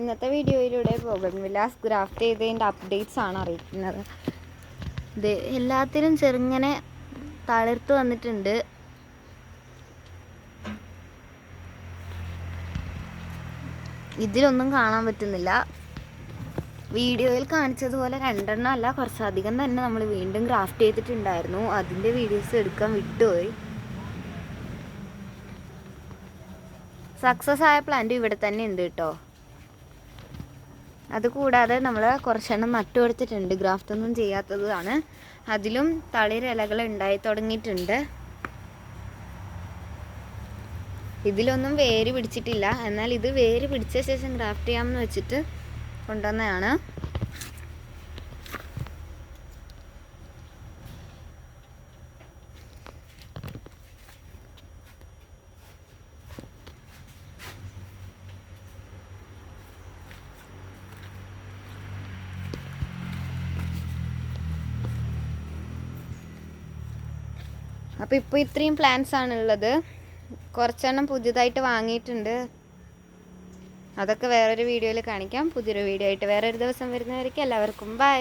ഇന്നത്തെ വീഡിയോയിലൂടെ ബോഗൺവില്ലാസ് ഗ്രാഫ്റ്റ് ചെയ്തതിൻ്റെ അപ്ഡേറ്റ്സ് ആണ് അറിയിക്കുന്നത്. ഇത് എല്ലാത്തിലും ചെറുങ്ങനെ തളിർത്ത് വന്നിട്ടുണ്ട്. ഇതിലൊന്നും കാണാൻ പറ്റുന്നില്ല. വീഡിയോയിൽ കാണിച്ചതുപോലെ 2 അല്ല, കുറച്ചധികം തന്നെ നമ്മൾ വീണ്ടും ഗ്രാഫ്റ്റ് ചെയ്തിട്ടുണ്ടായിരുന്നു. അതിൻ്റെ വീഡിയോസ് എടുക്കാൻ വിട്ടുപോയി. സക്സസ് ആയ പ്ലാന്റ് ഇവിടെ തന്നെ ഉണ്ട് കേട്ടോ. അതുകൂടാതെ നമ്മൾ കുറച്ചെണ്ണം നട്ടുകൊടുത്തിട്ടുണ്ട്, ഗ്രാഫ്റ്റ് ഒന്നും ചെയ്യാത്തതാണ്. അതിലും തളിരിലകൾ ഉണ്ടായി തുടങ്ങിയിട്ടുണ്ട്. ഇതിലൊന്നും വേര് പിടിച്ചിട്ടില്ല. എന്നാൽ ഇത് വേര് പിടിച്ച ശേഷം ഗ്രാഫ്റ്റ് ചെയ്യാമെന്ന് വെച്ചിട്ട് കൊണ്ടുവന്നതാണ്. അപ്പോൾ ഇപ്പോൾ ഇത്രയും പ്ലാന്റ്സ് ആണുള്ളത്. കുറച്ചെണ്ണം പുതിയതായിട്ട് വാങ്ങിയിട്ടുണ്ട്. അതൊക്കെ വേറൊരു വീഡിയോയിൽ കാണിക്കാം. പുതിയൊരു വീഡിയോ ആയിട്ട് വേറൊരു ദിവസം വരുന്നവരേക്കും എല്ലാവർക്കും ബൈ.